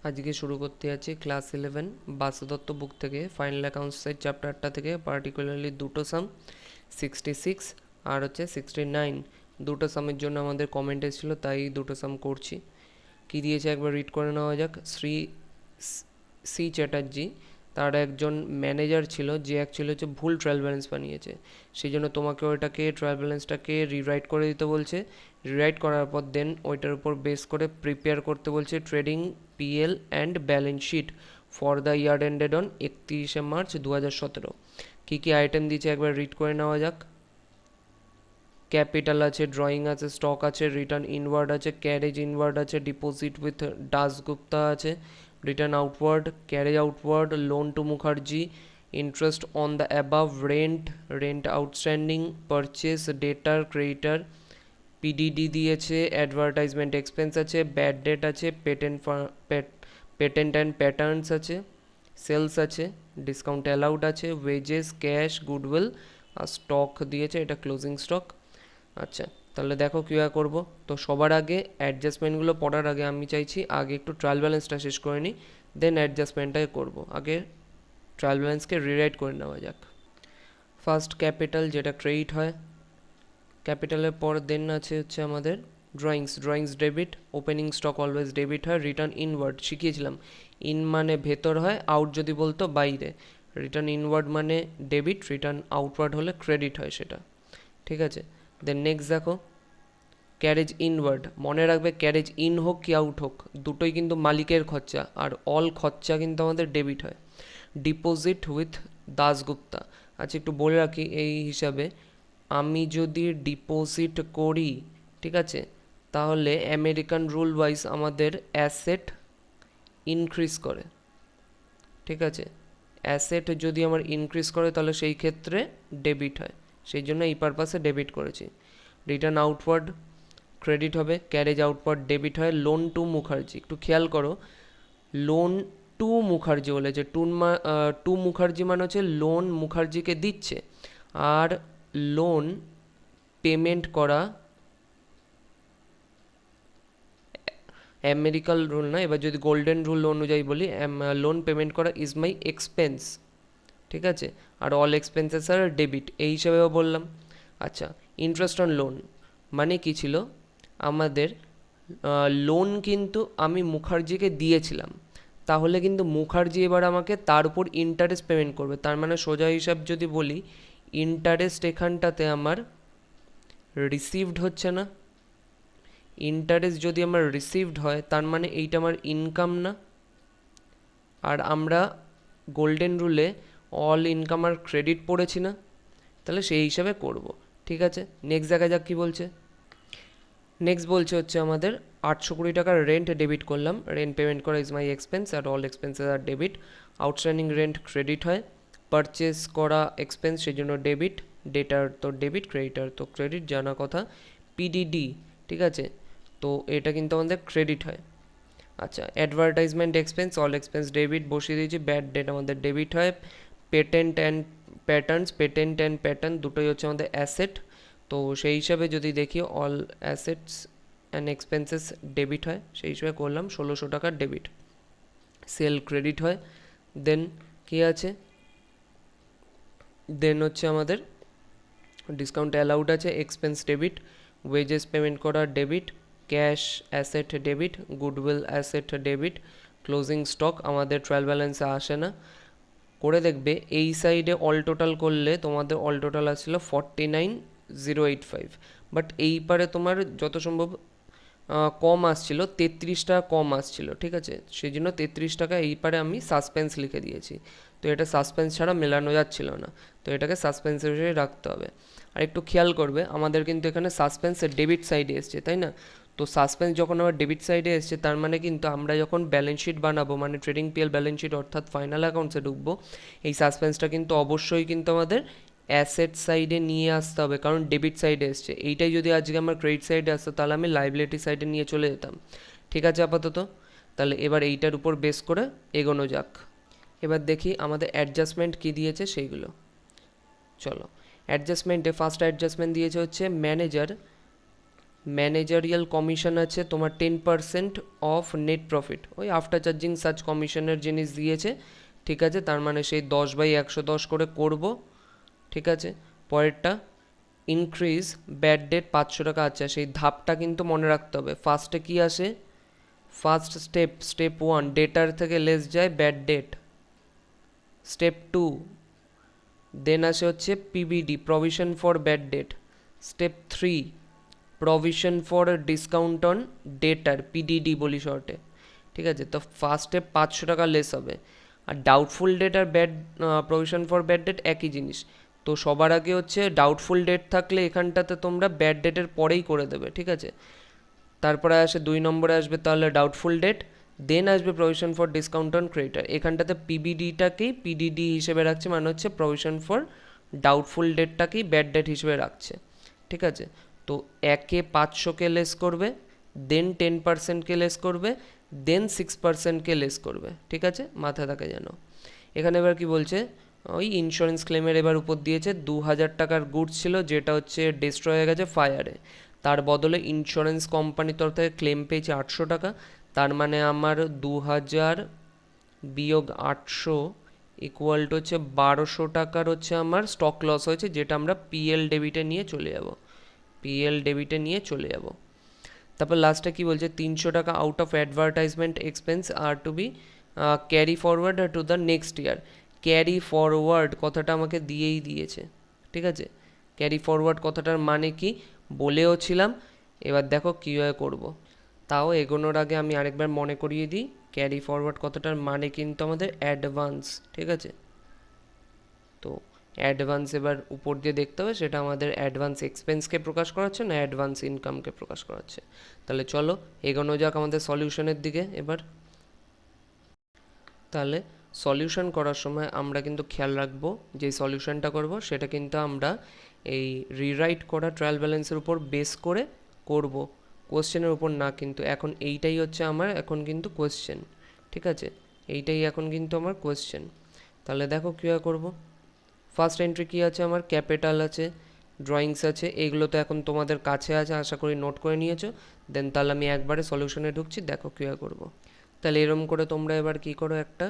আজকে শুরু করতে যাচ্ছি ক্লাস 11 বাসুদত্ত বুক থেকে ফাইনাল অ্যাকাউন্টসের চ্যাপ্টারটা থেকে, পার্টিকুলারলি দুটো সাম 66 আর হচ্ছে 69। দুটো সামের জন্য আমাদের কমেন্ট এসেছিলো, তাই দুটো সাম করছি। কি দিয়েছে একবার রিড করে নেওয়া যাক। শ্রী সি চ্যাটার্জি, তার একজন ম্যানেজার ছিল যে অ্যাকচুয়ালি হচ্ছে ভুল ট্রায়াল ব্যালেন্স বানিয়েছে, সেই জন্য তোমাকে ওইটাকে ট্রায়াল ব্যালেন্সটাকে রিরাইট করে দিতে বলছে। রিরাইট করার পর দেন ওইটার উপর বেস করে প্রিপেয়ার করতে বলছে trading PL and balance sheet for the year ended on 31শে মার্চ 2017। কী কী আইটেম দিয়েছে একবার রিড করে নেওয়া যাক। ক্যাপিটাল আছে, ড্রয়িং আছে, স্টক আছে, রিটার্ন ইনওয়ার্ড আছে, ক্যারেজ ইনওয়ার্ড আছে, ডিপোজিট উইথ দাসগুপ্তা আছে, return outward, carriage outward, loan to Mukherjee, interest on the above, rent outstanding, purchase, debtor, creditor, PDD দিয়েছে, অ্যাডভার্টাইজমেন্ট এক্সপেন্স আছে, ব্যাড ডেট আছে, পেটেন্ট অ্যান্ড প্যাটার্নস আছে, sales আছে, discount allowed আছে, wages, cash, goodwill আর stock দিয়েছে, এটা ক্লোজিং স্টক। আচ্ছা, তাহলে দেখো কীভাবে করবো। তো সবার আগে অ্যাডজাস্টমেন্টগুলো পড়ার আগে আমি চাইছি আগে একটু ট্রায়াল ব্যালেন্সটা শেষ করে নিই, দেন অ্যাডজাস্টমেন্টটাকে করবো। আগে ট্রায়াল ব্যালেন্সকে রিরাইট করে নেওয়া যাক। ফার্স্ট ক্যাপিটাল, যেটা ক্রেডিট হয়। ক্যাপিটালের পর দেন আছে হচ্ছে আমাদের drawings debit, opening stock always debit হয়। রিটার্ন ইনওয়ার্ড শিখিয়েছিলাম, ইন মানে ভেতর হয়, আউট যদি বলতো বাইরে। রিটার্ন ইনওয়ার্ড মানে ডেবিট, রিটার্ন আউটওয়ার্ড হলে ক্রেডিট হয় সেটা, ঠিক আছে। দেন নেক্সট দেখো ক্যারেজ ইনওয়ার্ড, মনে রাখবে ক্যারেজ ইন হোক কি আউট হোক দুটোই কিন্তু মালিকের খরচা, আর অল খরচা কিন্তু আমাদের ডেবিট হয়। ডিপোজিট উইথ দাসগুপ্তা, আচ্ছা একটু বলে রাখি এই হিসাবে, আমি যদি ডিপোজিট করি, ঠিক আছে, তাহলে আমেরিকান রুল ওয়াইজ আমাদের অ্যাসেট ইনক্রিজ করে, ঠিক আছে। অ্যাসেট যদি আমার ইনক্রিজ করে তাহলে সেই ক্ষেত্রে ডেবিট হয়, সেই জন্য এই পারপাসে ডেবিট করেছি। রিটার্ন আউটওয়ার্ড ক্রেডিট হবে, ক্যারেজ আউটওয়ার্ড ডেবিট হয়। লোন টু মুখার্জি, একটু খেয়াল করো, লোন টু মুখার্জি বলেছে, টু মুখার্জি মানে হচ্ছে লোন মুখার্জিকে দিচ্ছে, আর লোন পেমেন্ট করা আমেরিকান রুল না, এবার যদি গোল্ডেন রুল অনুযায়ী বলি, লোন পেমেন্ট করা ইজ মাই এক্সপেন্স, ঠিক আছে। আর অল এক্সপেন্সেস আর ডেবিট এই হিসাবেও বললাম। আচ্ছা, ইন্টারেস্ট অন লোন মানে কি ছিল, আমাদের লোন কিন্তু আমি মুখার্জিকে দিয়েছিলাম, তাহলে কিন্তু মুখার্জি এবার আমাকে তার উপর ইন্টারেস্ট পেমেন্ট করবে। তার মানে সোজা হিসাব যদি বলি, ইন্টারেস্ট এখানটাতে আমার রিসিভড হচ্ছে না। ইন্টারেস্ট যদি আমার রিসিভড হয় তার মানে এইটা আমার ইনকাম না। আর আমরা গোল্ডেন রুলে অল ইনকাম আর ক্রেডিট পড়েছি না, তাহলে সেই হিসাবে করব, ঠিক আছে। নেক্সট দেখা যাক কী বলছে। নেক্সট বলছে হচ্ছে আমাদের 820 টাকার রেন্ট ডেবিট করলাম, রেন্ট পেমেন্ট করা ইজ মাই এক্সপেন্স আর all expenses are debit. Outstanding rent credit হয়, পারচেস করা এক্সপেন্স সেই জন্য ডেবিট, ডেটার তো ডেবিট, ক্রেডিটার তো ক্রেডিট, জানা কথা। পিডিডি, ঠিক আছে, তো এটা কিন্তু আমাদের ক্রেডিট হয়। আচ্ছা, advertisement expense all expense debit বসিয়ে দিয়েছি, ব্যাড ডেট আমাদের ডেবিট হয়। পেটেন্ট অ্যান্ড প্যাটার্ন দুটোই হচ্ছে আমাদের অ্যাসেট, তো সেই হিসাবে যদি দেখি all assets and expenses debit হয়, সেই হিসাবে করলাম 1600 টাকার ডেবিট। সেল ক্রেডিট হয়। দেন কি আছে, দেন হচ্ছে আমাদের ডিসকাউন্ট অ্যালাউড আছে, এক্সপেন্স ডেবিট, ওয়েজেস পেমেন্ট করা debit, cash asset debit, goodwill asset debit, closing stock আমাদের ট্রায়াল ব্যালেন্সে আসে না। করে দেখবে এই সাইডে অল টোটাল করলে তোমাদের অল টোটাল আসছিল 49,085, বাট এই পারে তোমার যত সম্ভব কম আসছিল, 33 টাকা কম আসছিল, ঠিক আছে। সেই জন্য 33 টাকা এই পারে আমি সাসপেন্স লিখে দিয়েছি, তো এটা সাসপেন্স ছাড়া মেলানো যাচ্ছিল না, তো এটাকে সাসপেন্সের হিসেবে রাখতে হবে। আর একটু খেয়াল করবে আমাদের কিন্তু এখানে সাসপেন্সের ডেবিট সাইডে এসছে, তাই না। তো সাসপেন্স যখন আমার ডেবিট সাইডে এসছে তার মানে কিন্তু আমরা যখন ব্যালেন্স শিট বানাবো, মানে ট্রেডিং পিএল ব্যালেন্স শিট অর্থাৎ ফাইনাল অ্যাকাউন্টসে ঢুকবো, এই সাসপেন্সটা কিন্তু অবশ্যই কিন্তু আমাদের অ্যাসেট সাইডে নিয়ে আসতে হবে, কারণ ডেবিট সাইডে এসছে। এইটাই যদি আজকে আমার ক্রেডিট সাইডে আসতো তাহলে আমি লাইবিলিটি সাইডে নিয়ে চলে যেতাম, ঠিক আছে আপাতত। তাহলে এবার এইটার উপর বেস করে এগোনো যাক। এবার দেখি আমাদের অ্যাডজাস্টমেন্ট কী দিয়েছে সেইগুলো। চলো, অ্যাডজাস্টমেন্টে ফার্স্ট অ্যাডজাস্টমেন্ট দিয়েছে হচ্ছে ম্যানেজার ম্যানেজারিয়াল কমিশন আছে তোমার 10% অফ নেট প্রফিট, ওই আফটার চার্জিং সাচ কমিশনের জিনিস দিয়েছে, ঠিক আছে। তার মানে সেই 10/110 করে করব, ঠিক আছে। পরেরটা ইনক্রিজ ব্যাড ডেট 500 টাকা। আচ্ছা, সেই ধাপটা কিন্তু মনে রাখতে হবে। ফার্স্টে কি আসে, ফার্স্ট স্টেপ 1 ডেটার থেকে লেস যায় ব্যাড ডেট, স্টেপ 2 দেন আসে হচ্ছে PBD provision for bad date, step 3 provision for discount on ডেটার, পিডিডি বলি শর্টে, ঠিক আছে। তো ফার্স্ট স্টেপ 500 টাকা লেস হবে। আর ডাউটফুল ডেট আর bad provision for bad debt একই জিনিস। তো সবার আগে হচ্ছে ডাউটফুল ডেট থাকলে এখানটাতে তোমরা ব্যাড ডেটের পরেই করে দেবে, ঠিক আছে। তারপরে আসে 2 নম্বরে আসবে তাহলে ডাউটফুল ডেট, দেন আসবে provision for discount on creditor. এখানটাতে পিবিডিটাকেই পিডিডি হিসেবে রাখছে, মানে হচ্ছে প্রভিশন ফর ডাউটফুল ডেটটাকেই ব্যাড ডেট হিসেবে রাখছে, ঠিক আছে। তো 500কে লেস করবে, দেন 10%কে লেস করবে, দেন 6%কে লেস করবে, ঠিক আছে, মাথায় থাকে যেন। এখানে এবার কি বলছে, ওই ইন্স্যুরেন্স ক্লেমের এবার উপর দিয়েছে 2000 টাকার গুডস ছিল যেটা হচ্ছে ডিস্ট্রয় হয়ে গেছে ফায়ারে, তার বদলে ইন্স্যুরেন্স কোম্পানির তরফ থেকে ক্লেম পেয়েছে 800 টাকা। তার মানে আমার 2000 বিয়োগ 800 ইকুয়াল টু হচ্ছে 1200 টাকার হচ্ছে আমার স্টক লস হয়েছে, যেটা আমরা পিএল ডেবিটে নিয়ে চলে যাব, পিএল ডেবিটে নিয়ে চলে যাব। তারপর লাস্টে কি বলছে, 300 টাকা out of advertisement expense are to be carry forward to the next year. Carry forward কথাটা আমাকে দিয়েই দিয়েছে, ঠিক আছে। ক্যারি ফরওয়ার্ড কথাটার মানে কি বলেও ছিলাম, এবার দেখো কীভাবে করব। তাও এগোনোর আগে আমি আরেকবার মনে করিয়ে দিই, ক্যারি ফরওয়ার্ড কথাটার মানে কিন্তু আমাদের অ্যাডভান্স, ঠিক আছে। তো অ্যাডভান্স এবার উপর দিয়ে দেখতে হবে সেটা আমাদের অ্যাডভান্স এক্সপেন্সকে প্রকাশ করাচ্ছে না অ্যাডভান্স ইনকামকে প্রকাশ করাচ্ছে। তাহলে চলো এগোনো যাক আমাদের সলিউশনের দিকে এবার। তাহলে সলিউশন করার সময় আমরা কিন্তু খেয়াল রাখবো যে সলিউশনটা করব সেটা কিন্তু আমরা এই রিরাইট করা ট্রায়াল ব্যালেন্সের উপর বেস করে করব, কোয়েশ্চেনের উপর না। কিন্তু এখন এইটাই হচ্ছে আমার এখন কিন্তু কোয়েশ্চেন, ঠিক আছে, এইটাই এখন কিন্তু আমার কোয়েশ্চেন। তাহলে দেখো কীভাবে করব। ফার্স্ট এন্ট্রি কী আছে আমার, ক্যাপিটাল আছে, ড্রয়িংস আছে, এইগুলো তো এখন তোমাদের কাছে আছে, আশা করি নোট করে নিয়েছো। দেন তাহলে আমি একবারে সলিউশনে ঢুকছি, দেখো কীভাবে করব। তাহলে এরম করে তোমরা এবার কী করো, একটা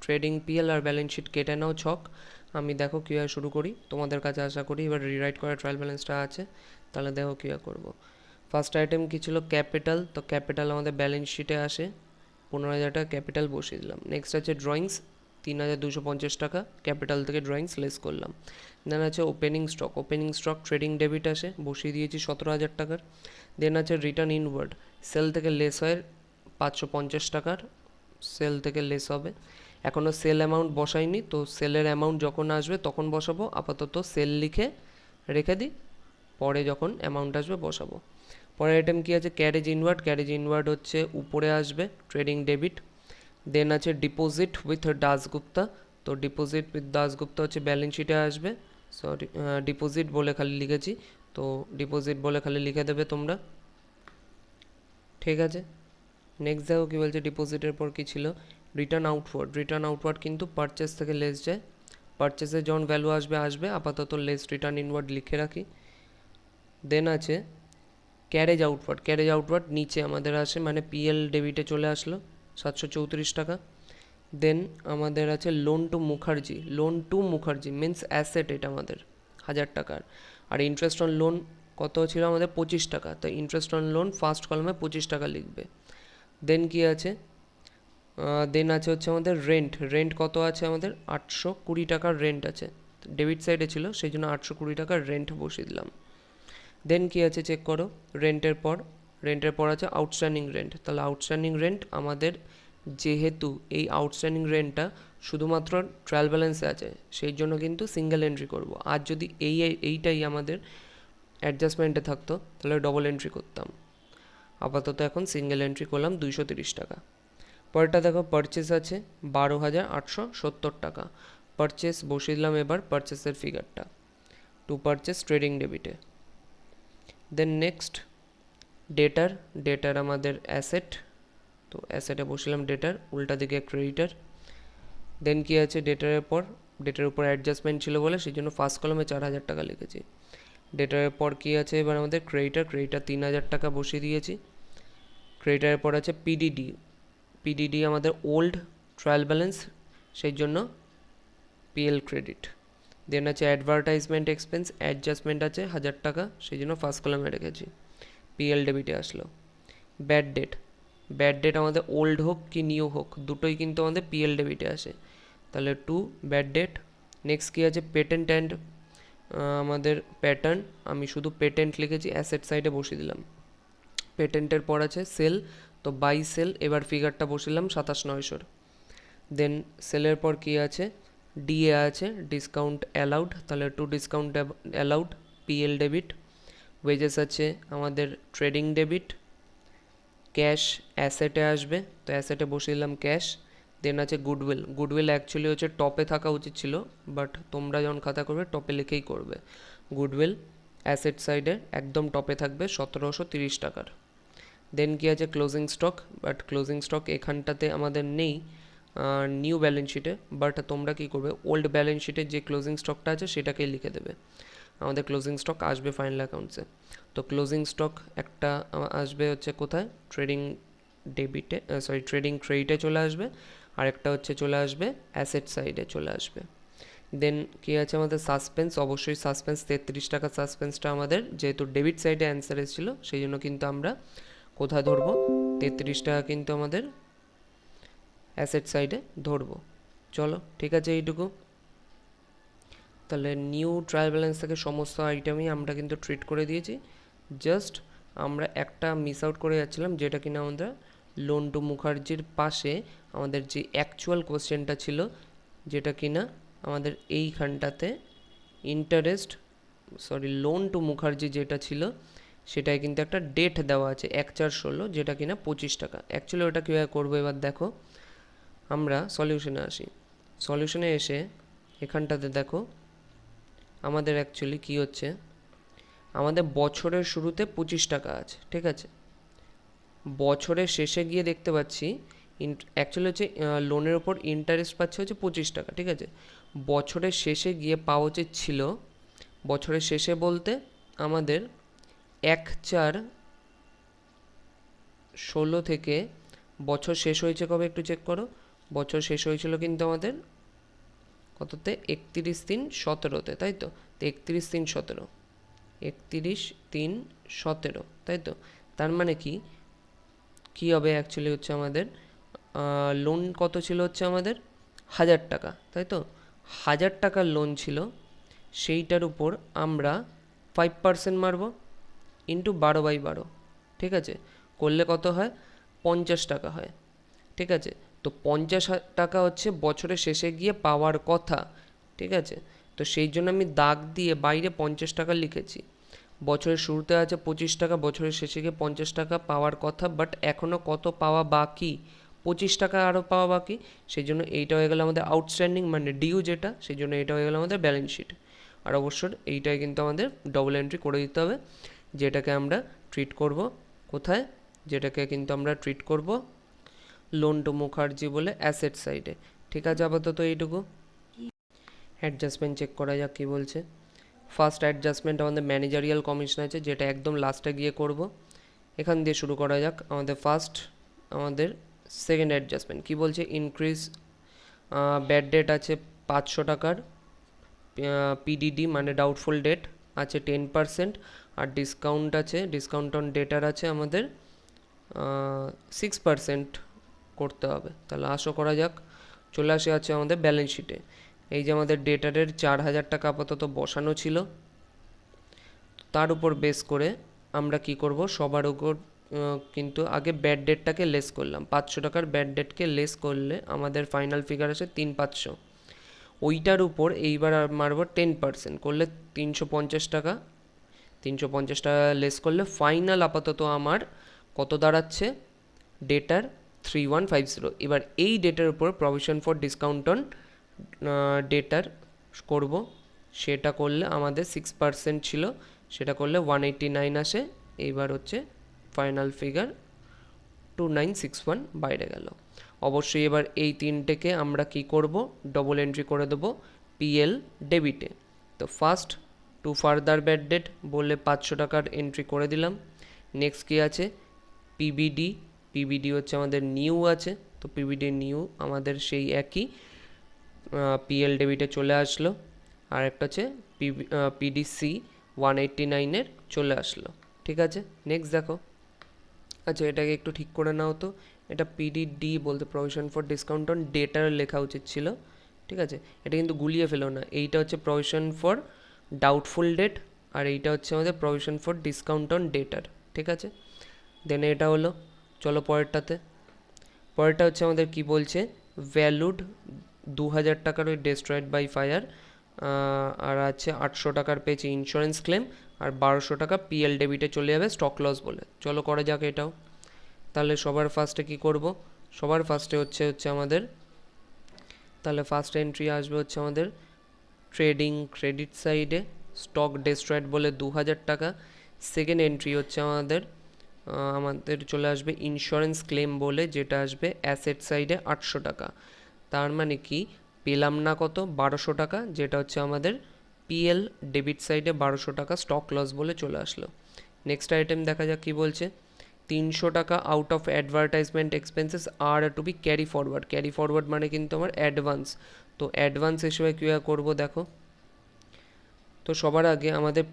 ট্রেডিং পিএল আর ব্যালেন্স শিট কেটে নাও ছক। আমি দেখো কীভাবে শুরু করি, তোমাদের কাছে আশা করি এবার রিরাইট করা ট্রায়াল ব্যালেন্সটা আছে। তাহলে দেখো কীভাবে করবো। ফার্স্ট আইটেম কী ছিল, ক্যাপিটাল। তো ক্যাপিটাল আমাদের ব্যালেন্স শিটে আসে, 15,000 টাকা ক্যাপিটাল বসিয়ে দিলাম। নেক্সট আছে ড্রয়িংস, 3,250 টাকা ক্যাপিটাল থেকে ড্রয়িংস লেস করলাম। দেন আছে opening stock, opening stock trading debit আসে, বসিয়ে দিয়েছি 17,000 টাকার। দেন আছে রিটার্ন ইনওয়ার্ড, সেল থেকে লেস হয় 550 টাকার, সেল থেকে লেস হবে। এখনও সেল অ্যামাউন্ট বসাইনি, তো সেলের অ্যামাউন্ট যখন আসবে তখন বসাবো, আপাতত সেল লিখে রেখে দিই, পরে যখন অ্যামাউন্ট আসবে বসাবো। পরের আইটেম কী আছে, ক্যারেজ ইনওয়ার্ড, ক্যারেজ ইনওয়ার্ড হচ্ছে উপরে আসবে ট্রেডিং ডেবিট। দেন আছে ডিপোজিট উইথ দাসগুপ্তা, তো ডিপোজিট উইথ দাসগুপ্তা হচ্ছে ব্যালেন্স শিটে আসবে, সরি ডিপোজিট বলে খালি লিখেছি, তো ডিপোজিট বলে খালি লিখে দেবে তোমরা, ঠিক আছে। নেক্সট দেখো কী বলছে, ডিপোজিটের পর কী ছিল, রিটার্ন আউটওয়ার্ড, রিটার্ন আউটওয়ার্ড কিন্তু পারচেস থেকে লেস যায়, পারচেসের যখন ভ্যালু আসবে আসবে, আপাতত লেস রিটার্ন ইনওয়ার্ড লিখে রাখি। দেন আছে ক্যারেজ আউটওয়ার্ড, ক্যারেজ আউটওয়ার্ড নিচে আমাদের আসে, মানে পিএল ডেবিটে চলে আসলো 734 টাকা। দেন আমাদের আছে loan to Mukherjee, loan to Mukherjee means asset, এটা আমাদের 1000 টাকার। আর ইন্টারেস্ট অন লোন কত ছিল আমাদের 25 টাকা, তো ইন্টারেস্ট অন লোন ফার্স্ট কলমে 25 টাকা লিখবে। দেন কি আছে, দেন আছে হচ্ছে আমাদের রেন্ট, রেন্ট কত আছে আমাদের 820 টাকার রেন্ট আছে, ডেবিট সাইডে ছিল সেই জন্য 820 টাকার রেন্ট বসিয়ে দিলাম। দেন কি আছে চেক করো, রেন্টের পর আছে আউটস্ট্যান্ডিং রেন্ট। তাহলে আউটস্ট্যান্ডিং রেন্ট আমাদের, যেহেতু এই আউটস্ট্যান্ডিং রেন্টটা শুধুমাত্র ট্রায়াল ব্যালেন্সে আছে সেই জন্য কিন্তু সিঙ্গেল এন্ট্রি করব। আর যদি এইটাই আমাদের অ্যাডজাস্টমেন্টে থাকতো তাহলে ডবল এন্ট্রি করতাম। আপাতত এখন সিঙ্গেল এন্ট্রি করলাম 230 টাকা। পরেরটা দেখো পারচেস আছে 12,870 টাকা, পারচেস বসিয়ে দিলাম এবার পারচেসের ফিগারটা, টু পারচেস ট্রেডিং ডেবিটে। দেন নেক্সট ডেটার, ডেটার আমাদের অ্যাসেট, তো অ্যাসেটে বসলাম ডেটার, উল্টা দিকে ক্রেডিটার। দেন কি আছে ডেটারের পর, ডেটার উপর অ্যাডজাস্টমেন্ট ছিল বলে সেই জন্য ফার্স্ট কলমে 4,000 টাকা লিখেছি। ডেটারের পর কী আছে এবার আমাদের ক্রেডিটার 3,000 টাকা বসিয়ে দিয়েছি। ক্রেডিটারের পর আছে পিডিডি আমাদের ওল্ড ট্রায়াল ব্যালেন্স, সেই জন্য পিএল ক্রেডিট। দেন আছে অ্যাডভার্টাইজমেন্ট এক্সপেন্স, অ্যাডজাস্টমেন্ট আছে 1,000 টাকা, সেই জন্য ফার্স্ট কলামে রেখেছি, পিএল ডেবিটে আসলো। ব্যাড ডেট আমাদের ওল্ড হোক কি নিউ হোক দুটোই কিন্তু আমাদের পিএল ডেবিটে আসে, তাহলে টু ব্যাড ডেট। নেক্সট কী আছে পেটেন্ট অ্যান্ড আমাদের প্যাটার্ন, আমি শুধু পেটেন্ট লিখেছি, অ্যাসেট সাইডে বসিয়ে দিলাম। পেটেন্টের পর আছে সেল, তো বাই সেল, এবার ফিগারটা বসিলাম 27,900। দেন সেলের পর কী আছে ডিএ আছে, ডিসকাউন্ট অ্যালাউড, তাহলে to discount allowed, PL debit. Wages আছে আমাদের ট্রেডিং ডেবিট। ক্যাশ অ্যাসেটে আসবে, তো অ্যাসেটে বসিয়ে দিলাম ক্যাশ। দেন আছে গুডউইল অ্যাকচুয়ালি হচ্ছে টপে থাকা উচিত ছিল, বাট তোমরা যখন খাতা করবে টপে লিখেই করবে। গুডউইল অ্যাসেট সাইডে একদম টপে থাকবে 1,730 টাকার। দেন কি আছে closing stock, but closing stock এখানটাতে আমাদের নেই নিউ ব্যালেন্স শিটে, বাট তোমরা কী করবে ওল্ড ব্যালেন্স শিটে যে ক্লোজিং স্টকটা আছে সেটাকেই লিখে দেবে, আমাদের ক্লোজিং স্টক আসবে ফাইনাল অ্যাকাউন্টসে। তো ক্লোজিং স্টক একটা আসবে হচ্ছে কোথায় ট্রেডিং ডেবিটে, ট্রেডিং ক্রেডিটে চলে আসবে, আর একটা হচ্ছে চলে আসবে অ্যাসেট সাইডে চলে আসবে। দেন কী আছে আমাদের সাসপেন্স, অবশ্যই সাসপেন্স 33 টাকা, সাসপেন্সটা আমাদের যেহেতু ডেবিট সাইডে অ্যান্সার এসেছিলো সেই জন্য কিন্তু আমরা কোথায় ধরবো 33 টাকা কিন্তু আমাদের অ্যাসেট সাইডে ধরবো। চলো ঠিক আছে এইটুকু। তাহলে নিউ ট্রায়াল ব্যালেন্স থেকে সমস্ত আইটেমই আমরা কিন্তু ট্রিট করে দিয়েছি, জাস্ট আমরা একটা মিস আউট করে যাচ্ছিলাম, যেটা কিনা আমরা লোন টু মুখার্জির পাশে আমাদের যে অ্যাকচুয়াল কোশ্চেনটা ছিল, যেটা কিনা আমাদের এইখানটাতে লোন টু মুখার্জি যেটা ছিল সেটাই কিন্তু একটা ডেট দেওয়া আছে 1/4/16, যেটা কিনা 25 টাকা। অ্যাকচুয়ালি ওটা কীভাবে করবো এবার দেখো, আমরা সলিউশনে আসি। সলিউশনে এসে এখানটাতে দেখো আমাদের অ্যাকচুয়ালি কী হচ্ছে, আমাদের বছরের শুরুতে 25 টাকা আছে, ঠিক আছে। বছরের শেষে গিয়ে দেখতে পাচ্ছি অ্যাকচুয়ালি হচ্ছে লোনের ওপর ইন্টারেস্ট পাচ্ছে হচ্ছে 25 টাকা, ঠিক আছে। বছরের শেষে গিয়ে পাওয়া উচিত ছিল, বছরের শেষে বলতে আমাদের 1/4/16 থেকে বছর শেষ হয়েছে কবে একটু চেক করো, বছর শেষ হয়েছিল কিন্তু আমাদের কততে 31/3/17, তাই তো। 31/3/17, 31/3/17, তাই তো। তার মানে কি হবে অ্যাকচুয়ালি হচ্ছে আমাদের লোন কত ছিল হচ্ছে আমাদের 1,000 টাকা, তাই তো। 1,000 টাকার লোন ছিল, সেইটার উপর আমরা 5% মারব ইন্টু 12/12, ঠিক আছে। করলে কত হয় 50 টাকা হয়, ঠিক আছে। তো 50 টাকা হচ্ছে বছরের শেষে গিয়ে পাওয়ার কথা, ঠিক আছে। তো সেই জন্য আমি দাগ দিয়ে বাইরে 50 টাকা লিখেছি। বছরের শুরুতে আছে 25 টাকা, বছরের শেষে গিয়ে 50 টাকা পাওয়ার কথা, বাট এখনও কত পাওয়া বাকি, 25 টাকা আরও পাওয়া বাকি, সেই জন্য এইটা হয়ে গেল আমাদের আউটস্ট্যান্ডিং মানে ডিউ যেটা, সেই জন্য এটা হয়ে গেল আমাদের ব্যালেন্স শিট। আর অবশ্যই এইটাই কিন্তু আমাদের ডবল এন্ট্রি করে দিতে হবে, যেটাকে আমরা ট্রিট করব কোথায়, যেটাকে কিন্তু আমরা ট্রিট করব লোন টু মুখার্জি বলে অ্যাসেট সাইডে, ঠিক আছে। আপাতত এইটুকু। অ্যাডজাস্টমেন্ট চেক করা যাক কী বলছে। ফার্স্ট অ্যাডজাস্টমেন্ট আমাদের ম্যানেজারিয়াল কমিশন আছে, যেটা একদম লাস্টে গিয়ে করব। এখান দিয়ে শুরু করা যাক। আমাদের সেকেন্ড অ্যাডজাস্টমেন্ট কী বলছে, ইনক্রিজ ব্যাড ডেট আছে 500 টাকার, পিডিডি মানে ডাউটফুল ডেট আছে 10%, আর ডিসকাউন্ট অন ডেটার আছে আমাদের 6% করতে হবে। তাহলে আশা করা যাক। চলে আসে আছে আমাদের ব্যালেন্স শিটে, এই যে আমাদের ডেটারের 4,000 টাকা আপাতত বসানো ছিল, তার উপর বেস করে আমরা কি করব, সবার উপর কিন্তু আগে ব্যাড ডেটটাকে লেস করলাম, 500 টাকার ব্যাড ডেটকে লেস করলে আমাদের ফাইনাল ফিগার আছে 3,500। ওইটার উপর এইবার মারব 10% করলে 350 টাকা, 350 টাকা লেস করলে ফাইনাল আপাতত আমার কত দাঁড়াচ্ছে ডেটার 3,150। এবার এই ডেটার উপর প্রভিশন ফর ডিসকাউন্ট অন ডেটার করব, সেটা করলে আমাদের 6% ছিল, সেটা করলে 189 আসে। এইবার হচ্ছে ফাইনাল ফিগার 2961 বাইরে গেল। অবশ্যই এবার এই তিনটেকে আমরা কি করব, ডবল এন্ট্রি করে দেবো পিএল ডেবিটে। তো first two further bad date বলে 500 টাকার এন্ট্রি করে দিলাম। নেক্সট কি আছে, পিবিডি। পিবিডি হচ্ছে আমাদের নিউ আছে, তো পিবিডি নিউ আমাদের সেই একই পিএল ডেবিটে চলে আসলো। আর একটা হচ্ছে পিডিসি 189-এর চলে আসলো। ঠিক আছে, নেক্সট দেখো। আচ্ছা, এটাকে একটু ঠিক করে নাও তো, এটা পিডিডি বলতে প্রভিশন ফর ডিসকাউন্ট অন ডেটার লেখা উচিত ছিল। ঠিক আছে, এটা কিন্তু গুলিয়ে ফেলো না, এইটা হচ্ছে প্রভিশন ফর ডাউটফুল ডেট, আর এইটা হচ্ছে আমাদের প্রভিশন ফর ডিসকাউন্ট অন ডেটার। ঠিক আছে, দেন এটা হলো। চলো পরেরটাতে। পরেরটা হচ্ছে আমাদের কি বলছে, ভ্যালুড 2000 টাকার ওই ডেস্ট্রয়েড বাই ফায়ার, আর আছে 800 টাকার পেয়েছে ইন্স্যুরেন্স ক্লেম, আর 1200 টাকা পিএল ডেবিটে চলে যাবে স্টক লস বলে। চলো করা যাক এটাও। তাহলে সবার ফার্স্টে কি করব, সবার ফার্স্টে হচ্ছে আমাদের, তাহলে ফার্স্ট এন্ট্রি আসবে হচ্ছে আমাদের ট্রেডিং ক্রেডিট সাইডে স্টক ডেস্ট্রয়েড বলে 2000 টাকা। সেকেন্ড এন্ট্রি হচ্ছে আমাদের চলে আসবে ইন্স্যুরেন্স ক্লেম বলে, যেটা আসবে অ্যাসেট সাইডে 800 টাকা। তার মানে কি পেলাম না কত, 1200 টাকা, যেটা হচ্ছে আমাদের পিএল ডেবিট সাইডে 1200 টাকা স্টক লস বলে চলে আসলো। নেক্সট আইটেম দেখা যাক কি বলছে। 300 টাকা out of advertisement expenses are to be carry forward. Carry forward মানে কিন্তু আমার অ্যাডভান্স, তো অ্যাডভান্স হিসেবে কী করবো দেখো। তো সবার আগে আমাদের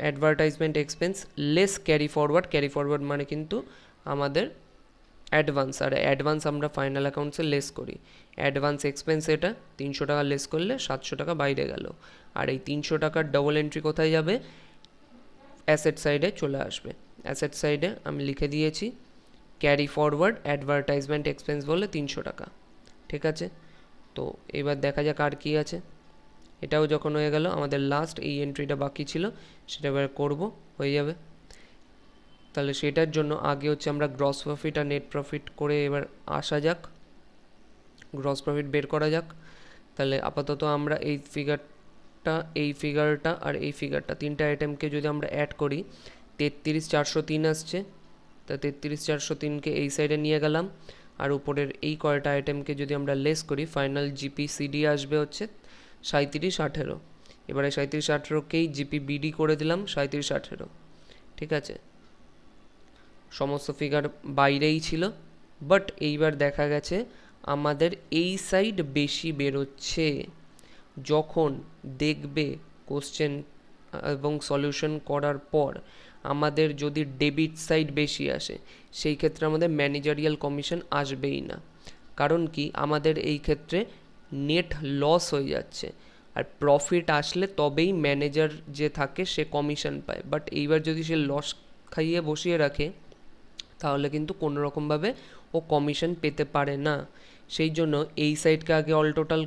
advertisement expense less carry forward, carry forward মানে কিন্তু আমাদের অ্যাডভান্স, আর অ্যাডভান্স আমরা ফাইনাল অ্যাকাউন্টসে লেস করি। অ্যাডভান্স এক্সপেন্স এটা 300 টাকা লেস করলে 700 টাকা বাইরে গেল, আর এই 300 টাকার ডবল এন্ট্রি কোথায় যাবে, অ্যাসেট সাইডে চলে আসবে। অ্যাসেট সাইডে আমি লিখে দিয়েছি ক্যারি ফরওয়ার্ড অ্যাডভার্টাইজমেন্ট এক্সপেন্স বলে 300 টাকা। ঠিক আছে, তো এবার দেখা যাক আর কি আছে। এটাও যখন হয়ে গেল, আমাদের লাস্ট এই এন্ট্রিটা বাকি ছিল, সেটা এবার করবো, হয়ে যাবে। তাহলে সেটার জন্য আগে হচ্ছে আমরা গ্রস প্রফিট আর নেট প্রফিট করে এবার আসা যাক, গ্রস প্রফিট বের করা যাক। তাহলে আপাতত আমরা এই ফিগারটা আর এই ফিগারটা তিনটা আইটেমকে যদি আমরা অ্যাড করি, 33,403 আসছে। তা 33,403কে এই সাইডে নিয়ে গেলাম, আর উপরের এই কয়টা আইটেমকে যদি আমরা লেস করি, ফাইনাল জিপিসিডি আসবে হচ্ছে 37,18। এবারে 37,18কেই জিপিবিডি করে দিলাম 37,18। ঠিক আছে, সমস্ত ফিগার বাইরেই ছিল, বাট এইবার দেখা গেছে আমাদের এই সাইড বেশি বেরোচ্ছে। যখন দেখবে কোশ্চেন এবং সলিউশন করার পর আমাদের যদি ডেবিট সাইড বেশি আসে, সেই ক্ষেত্রে আমাদের ম্যানেজারিয়াল কমিশন আসবেই না। কারণ কি, আমাদের এই ক্ষেত্রে নেট লস হয়ে যাচ্ছে, আর প্রফিট আসলে তবেই ম্যানেজার যে থাকে সে কমিশন পায়। বাট এইবার যদি সে লস খাইয়ে বসিয়ে রাখে, তাহলে কিন্তু কোনো রকমভাবে ও কমিশন পেতে পারে না। সেই জন্য এই সাইডকে আগে অল টোটাল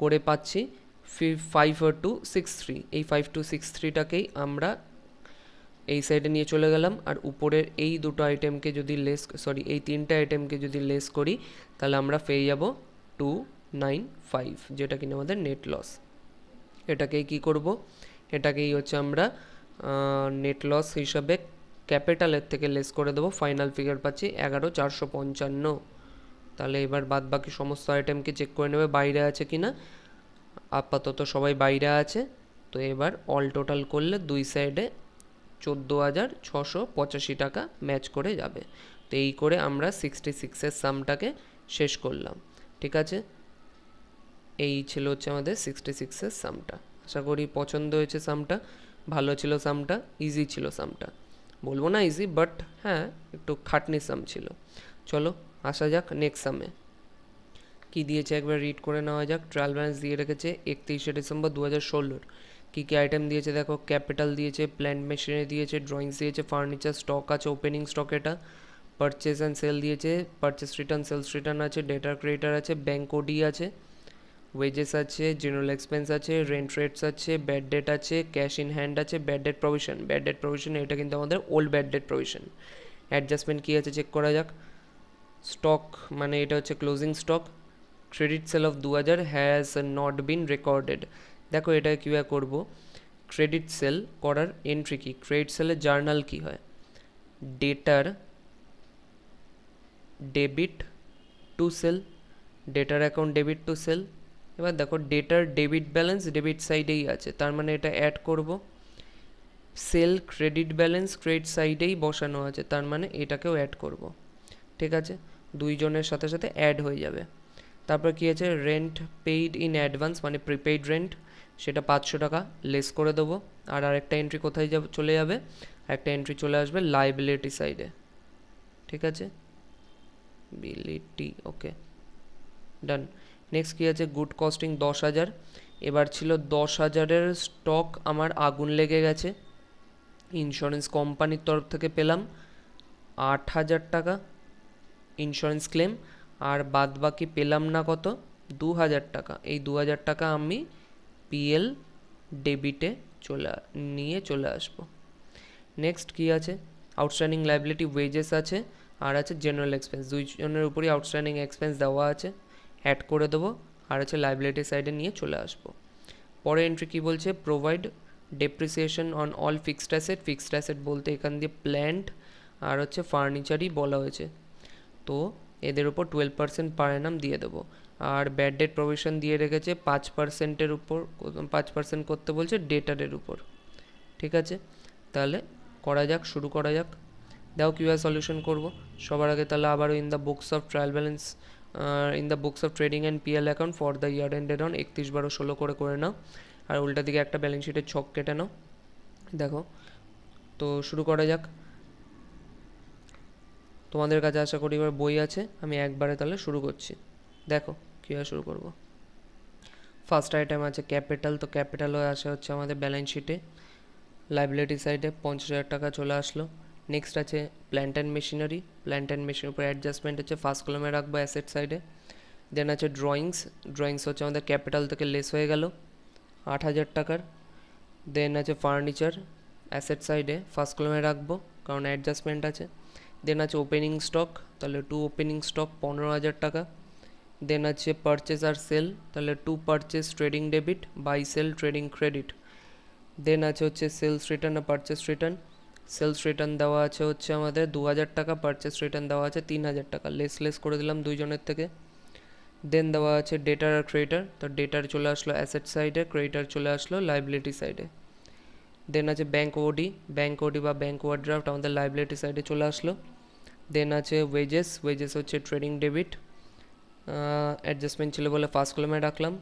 করে পাচ্ছি 5263। এই 5263টাকেই আমরা এই সাইডে নিয়ে চলে গেলাম, আর উপরের এই দুটো আইটেমকে যদি এই তিনটে আইটেমকে যদি লেস করি, তাহলে আমরা পেয়ে যাব 295, যেটা কিনা আমাদের নেট লস। এটাকেই কি করব, এটাকেই হচ্ছে আমরা নেট লস হিসাবে ক্যাপিটালের থেকে লেস করে দেবো। ফাইনাল ফিগার পাচ্ছি 11,455। তাহলে এবার বাদ বাকি সমস্ত আইটেমকে চেক করে নেবে বাইরে আছে কি না। আপাতত সবাই বাইরে আছে, তো এবার অল টোটাল করলে দুই সাইডে 14,685 টাকা ম্যাচ করে যাবে। তো এই করে আমরা 66-এর সামটাকে শেষ করলাম। ঠিক আছে, এই ছিল হচ্ছে আমাদের 66-এর সামটা। আশা করি পছন্দ হয়েছে সামটা, ভালো ছিল সামটা, ইজি ছিল সামটা, বলবো না ইজি, বাট হ্যাঁ একটু খাটনির সাম ছিল। চলো আসা যাক নেক্সট সামে কি দিয়েছে, একবার রিড করে নেওয়া যাক। ট্রায়াল ব্যালেন্স দিয়ে রেখেছে 31শে ডিসেম্বর 2016। কী কী আইটেম দিয়েছে দেখো, ক্যাপিটাল দিয়েছে, প্ল্যান্ট মেশিনারি দিয়েছে, ড্রয়িংস দিয়েছে, ফার্নিচার, স্টক আছে, ওপেনিং স্টক এটা, পারচেস অ্যান্ড সেল দিয়েছে, পারচেস রিটার্ন, সেলস রিটার্ন আছে, ডেটার ক্রেডিটার আছে, ব্যাঙ্ক ওডি আছে, ওয়েজেস আছে, জেনারেল এক্সপেন্স আছে, রেন্ট রেটস আছে, ব্যাড ডেট আছে, ক্যাশ ইন হ্যান্ড আছে, bad debt provision. Bad debt provision এটা কিন্তু আমাদের old bad debt provision. Adjustment কী আছে চেক করা যাক। স্টক মানে এটা হচ্ছে closing stock. Credit sell of 2000 has not been recorded. দেখো এটা কীভাবে করবো, ক্রেডিট সেল করার এন্ট্রি কি, ক্রেডিট সেলের জার্নাল কি হয়, ডেটার ডেবিট টু সেল, ডেটার অ্যাকাউন্ট ডেবিট টু সেল, এবার দেখো ডেটার ডেবিট ব্যালেন্স ডেবিট সাইডেই আছে, তার মানে এটা অ্যাড করব। সেল ক্রেডিট ব্যালেন্স ক্রেডিট সাইডেই বসানো আছে, তার মানে এটাকেও অ্যাড করব। ঠিক আছে, দুইজনের সাথে সাথে অ্যাড হয়ে যাবে। তারপর কী আছে, রেন্ট পেইড ইন অ্যাডভান্স মানে প্রিপেইড রেন্ট, সেটা 500 টাকা লেস করে দেবো। আর আরেকটা এন্ট্রি কোথায় যাবে, চলে যাবে, একটা এন্ট্রি চলে আসবে লাইবিলিটি সাইডে। ঠিক আছে, বিলিটি, ওকে, ডান। নেক্সট কী আছে, গুড কস্টিং 10,000। এবার ছিল 10,000-এর স্টক আমার আগুন লেগে গেছে, ইন্স্যুরেন্স কোম্পানির তরফ থেকে পেলাম 8,000 টাকা ইন্স্যুরেন্স ক্লেম, আর বাদ বাকি পেলাম না কত, 2,000 টাকা। এই 2,000 টাকা আমি পিএল ডেবিটে নিয়ে চলে আসব। নেক্সট কী আছে, আউটস্ট্যান্ডিং লাইবিলিটি ওয়েজেস আছে, আর আছে জেনারেল এক্সপেন্স, দুইজনের উপরই আউটস্ট্যান্ডিং এক্সপেন্স দেওয়া আছে, অ্যাড করে দেবো। আর আছে লাইবিলিটি সাইডে নিয়ে চলে আসবো। পরে এন্ট্রি কী বলছে, provide depreciation on all fixed asset. Fixed asset বলতে এখান দিয়ে প্ল্যান্ট আর হচ্ছে ফার্নিচারই বলা হয়েছে, তো এদের উপর 12% পার অ্যানাম দিয়ে দেবো। আর ব্যাড ডেট প্রভিশন দিয়ে রেখেছে 5%-এর উপর, 5% করতে বলছে ডেটারের উপর। ঠিক আছে, তাহলে করা যাক, শুরু করা যাক। দেখো কীভাবে সলিউশন করব। সবার আগে তাহলে আবারও in the books of trial balance, in the books of trading and PL account for the year ended on 31/12/16 করে নাও। আর উল্টা দিকে একটা ব্যালেন্স শিটের ছক কেটে নাও। দেখো, তো শুরু করা যাক। তোমাদের কাছে আশা করি এবার বই আছে, আমি একবারে তাহলে শুরু করছি। দেখো কীভাবে শুরু করব। ফার্স্ট আইটেম আছে ক্যাপিটাল, তো ক্যাপিটাল হয়ে আসে হচ্ছে আমাদের ব্যালেন্স শিটে লাইবিলিটি সাইডে 50,000 টাকা চলে আসলো। নেক্সট আছে plant and machinery, plant and মেশিনের উপর অ্যাডজাস্টমেন্ট হচ্ছে ফার্স্ট কলমে রাখবো অ্যাসেট সাইডে। দেন আছে ড্রয়িংস, ড্রয়িংস হচ্ছে আমাদের ক্যাপিটাল থেকে লেস হয়ে গেল 8,000 টাকার। দেন আছে ফার্নিচার, অ্যাসেট সাইডে ফার্স্ট কলমে রাখবো কারণ অ্যাডজাস্টমেন্ট আছে। দেন আছে ওপেনিং স্টক, তাহলে 2 ওপেনিং স্টক 15,000 টাকা। দেন আছে পারচেস আর সেল, তাহলে 2 purchase trading debit, by sale trading credit. Then আছে হচ্ছে সেলস রিটার্ন আর পারচেস রিটার্ন, সেলস রিটার্ন দেওয়া আছে হচ্ছে আমাদের 2,000 টাকা, পারচেস রিটার্ন দেওয়া আছে 3,000 টাকা, লেস করে দিলাম দুইজনের থেকে। দেন দেওয়া আছে ডেটার আর ক্রেডিটার, তো ডেটার চলে আসলো অ্যাসেট সাইডে, ক্রেডিটার চলে আসলো লাইবিলিটি সাইডে। দেন আছে ব্যাঙ্ক ওডি, ব্যাঙ্ক ওডি বা ব্যাঙ্ক ওভারড্রাফট আমাদের লাইবিলিটি সাইডে চলে আসলো। দেন আছে ওয়েজেস, ওয়েজেস হচ্ছে ট্রেডিং ডেবিট, অ্যাডজাস্টমেন্ট ছিল বলে ফার্স্ট কলমে রাখলাম।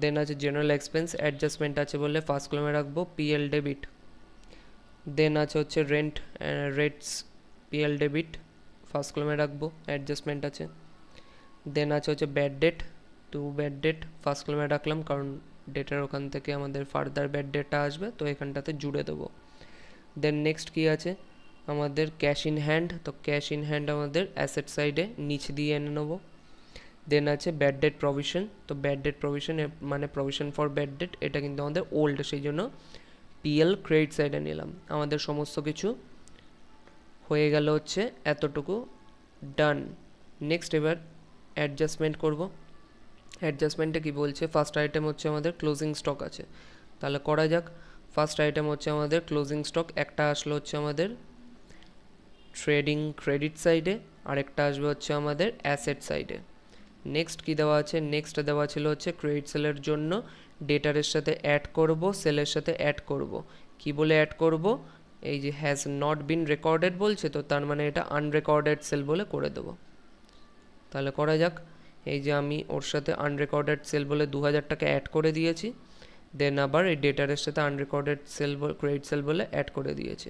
দেন আছে জেনারেল এক্সপেন্স, অ্যাডজাস্টমেন্ট আছে বলে ফার্স্ট কলমে রাখবো পিএল ডেবিট। দেন আছে হচ্ছে rent rates, PL debit first কলমে রাখবো, অ্যাডজাস্টমেন্ট আছে। দেন আছে হচ্ছে bad debt, to bad debt first কলমে রাখলাম কারণ ডেটার ওখান থেকে আমাদের ফার্দার ব্যাড ডেটটা আসবে, তো এখানটাতে জুড়ে দেবো। দেন নেক্সট কী আছে আমাদের ক্যাশ ইন হ্যান্ড, তো ক্যাশ ইন হ্যান্ড আমাদের অ্যাসেট সাইডে নিচ দিয়ে এনে নেবো। দেন আছে ব্যাড ডেট প্রভিশন, তো ব্যাড ডেট প্রভিশন মানে প্রভিশন ফর ব্যাড ডেট, এটা কিন্তু আমাদের ওল্ড, সেই জন্য পিএল ক্রেডিট সাইডে নিলাম। আমাদের সমস্ত কিছু হয়ে গেল হচ্ছে এতটুকু, ডান। নেক্সট এবার অ্যাডজাস্টমেন্ট করব। অ্যাডজাস্টমেন্টে কি বলছে, ফার্স্ট আইটেম হচ্ছে আমাদের ক্লোজিং স্টক আছে, তাহলে করা যাক। ফার্স্ট আইটেম হচ্ছে আমাদের ক্লোজিং স্টক, একটা আসলো হচ্ছে আমাদের ট্রেডিং ক্রেডিট সাইডে, আরেকটা আসবে হচ্ছে আমাদের অ্যাসেট সাইডে। নেক্সট কি দেওয়া আছে, নেক্সট দেওয়া ছিল হচ্ছে ক্রেডিট সেলের জন্য ডেটারের সাথে অ্যাড করব, সেলের সাথে অ্যাড করব। কি বলে অ্যাড করব, এই যে হ্যাজ নট বিন রেকর্ডেড বলছে, তো তার মানে এটা আনরেকর্ডেড সেল বলে করে দেবো। তাহলে করা যাক। এই যে আমি ওর সাথে আনরেকর্ডেড সেল বলে 2,000 টাকা অ্যাড করে দিয়েছি, দেন আবার এই ডেটারের সাথে আনরেকর্ডেড সেল ক্রেডিট সেল বলে অ্যাড করে দিয়েছি।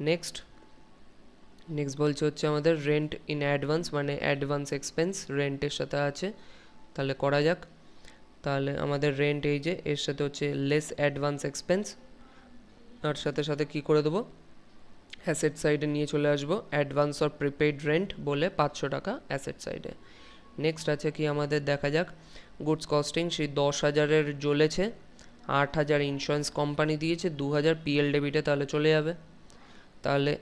নেক্সট বলছে হচ্ছে আমাদের রেন্ট ইন অ্যাডভান্স মানে অ্যাডভান্স এক্সপেন্স রেন্টের সাথে আছে, তাহলে করা যাক। তাহলে আমাদের রেন্ট এই যে এর সাথে হচ্ছে লেস অ্যাডভান্স এক্সপেন্স, তার সাথে সাথে কি করে দেবো, অ্যাসেট সাইডে নিয়ে চলে আসবো অ্যাডভান্স অর প্রিপেইড রেন্ট বলে 500 টাকা অ্যাসেট সাইডে। নেক্সট আছে কি আমাদের দেখা যাক, গুডস কস্টিং সেই 10,000-এর জ্বলেছে, 8,000 ইন্স্যুরেন্স কোম্পানি দিয়েছে, 2,000 পিএল ডেবিটে, তাহলে চলে যাবে। তাহলে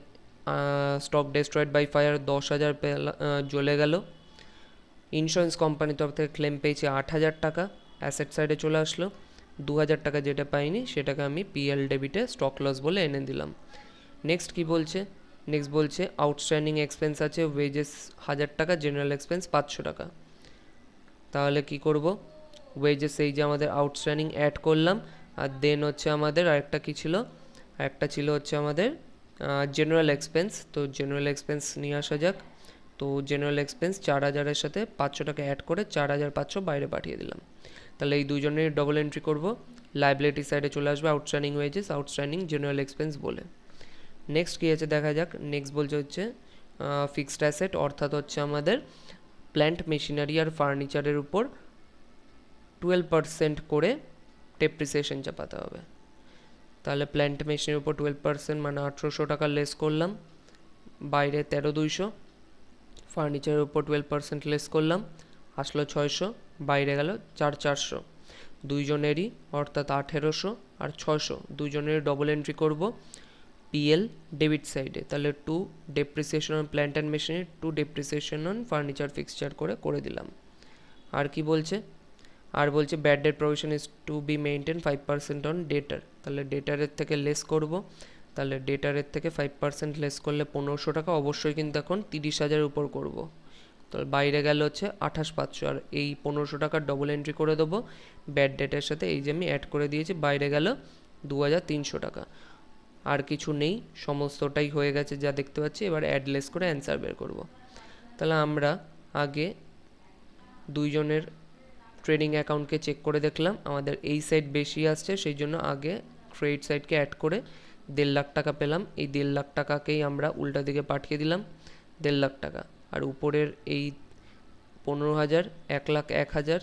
স্টক ডেস্ট্রয়েড বাই ফায়ার 10,000 জ্বলে গেল, ইন্স্যুরেন্স কোম্পানির তরফ থেকে ক্লেম পেয়েছি 8,000 টাকা, অ্যাসেট সাইডে চলে আসলো। 2,000 টাকা যেটা পাইনি সেটাকে আমি পিএল ডেবিটে স্টক লস বলে এনে দিলাম। নেক্সট কি বলছে, নেক্সট বলছে আউটস্ট্যান্ডিং এক্সপেন্স আছে ওয়েজেস 1,000 টাকা, জেনারেল এক্সপেন্স 500 টাকা। তাহলে কি করব, ওয়েজেস এই যে আমাদের আউটস্ট্যান্ডিং অ্যাড করলাম। আর দেন হচ্ছে আমাদের আরেকটা কী ছিল, একটা ছিল হচ্ছে আমাদের জেনারেল এক্সপেন্স। তো জেনারেল এক্সপেন্স নিয়ে আসা যাক। তো জেনারেল এক্সপেন্স 4000-এর সাথে 500 টাকা অ্যাড করে 4500 বাইরে পাঠিয়ে দিলাম। তাহলে এই দুজনের ডবল এন্ট্রি করব। লাইবিলিটি সাইডে চলে আসবে outstanding wages, outstanding general expense বলে। নেক্সট কী আছে দেখা যাক। নেক্সট বলছে হচ্ছে ফিক্সড অ্যাসেট, অর্থাৎ হচ্ছে আমাদের প্ল্যান্ট মেশিনারি আর ফার্নিচারের উপর 12% করে ডেপ্রিসিয়েশন চাপাতে হবে। তাহলে প্ল্যান্ট মেশিনের উপর 12% মানে 1800 টাকা লেস করলাম, বাইরে 13200। ফার্নিচারের উপর 12% লেস করলাম, আসলো 600, বাইরে গেল 4400। দুইজনেরই অর্থাৎ 1800 আর 600 দুইজনেরই ডবল এন্ট্রি করব পিএল ডেবিট সাইডে। তাহলে 2 depreciation on plant and machinery, 2 depreciation on furniture fixture করে দিলাম। আর কি বলছে, আর বলছে bad debt provision is to be maintain 5% on debtor. তাহলে ডেটারের থেকে লেস করব। তাহলে ডেটারের থেকে 5% লেস করলে 1500 টাকা, অবশ্যই কিন্তু এখন 30,000-এর উপর করব। তাহলে বাইরে গেল হচ্ছে 28,500, আর এই 1500 টাকার ডবল এন্ট্রি করে দেবো ব্যাড ডেটের সাথে। এই যে আমি অ্যাড করে দিয়েছি, বাইরে গেল 2300 টাকা। আর কিছু নেই, সমস্তটাই হয়ে গেছে যা দেখতে পাচ্ছি। এবার অ্যাড লেস করে অ্যান্সার বের করব। তাহলে আমরা আগে দুইজনের ট্রেডিং অ্যাকাউন্টকে চেক করে দেখলাম, আমাদের এই সাইড বেশি আসছে, সেই জন্য আগে ক্রেডিট সাইডকে অ্যাড করে 1.5 লাখ টাকা পেলাম। এই 1.5 লাখ টাকাকেই আমরা উল্টা দিকে পাঠিয়ে দিলাম 1.5 লাখ টাকা। আর উপরের এই 15,000, 1 লাখ 1,000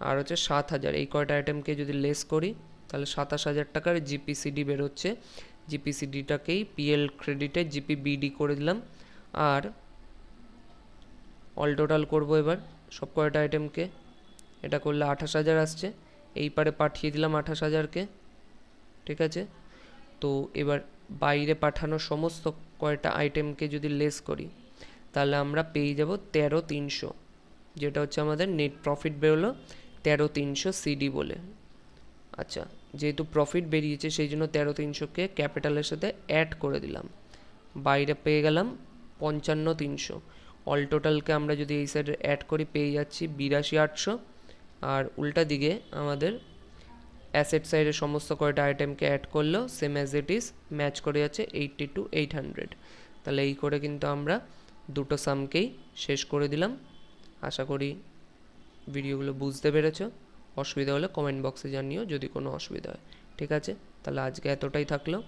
আর হচ্ছে 7,000, এই কয়টা আইটেমকে যদি লেস করি তাহলে 27,000 টাকার জিপিসিডি বেরোচ্ছে। জিপিসিডিটাকেই পিএল ক্রেডিটে জিপিবিডি করে দিলাম। আর অল টোটাল করবো এবার সব কয়টা আইটেমকে, এটা করলে 28,000 আসছে, এই পারে পাঠিয়ে দিলাম 28,000-কে। ঠিক আছে, তো এবার বাইরে পাঠানো সমস্ত কয়টা আইটেমকে যদি লেস করি তাহলে আমরা পেয়ে যাব 13,300, যেটা হচ্ছে আমাদের নেট প্রফিট বেরোলো 13,300 সিডি বলে। আচ্ছা, যেহেতু প্রফিট বেরিয়েছে সেই জন্য 13,300-কে ক্যাপিটালের সাথে অ্যাড করে দিলাম, বাইরে পেয়ে গেলাম 55,300। অল টোটালকে আমরা যদি এই সাইডে অ্যাড করি পেয়ে যাচ্ছি 82,800। আর উল্টা দিকে আমাদের অ্যাসেট সাইডের সমস্ত কয়টা আইটেমকে অ্যাড করলেও same as it is match করে যাচ্ছে 82,800। তাহলে এই করে কিন্তু আমরা দুটো সামকেই শেষ করে দিলাম। আশা করি ভিডিওগুলো বুঝতে পেরেছো। অসুবিধা হলে কমেন্ট বক্সে জানিও যদি কোনো অসুবিধা হয়। ঠিক আছে, তাহলে আজকে এতটাই থাকলো।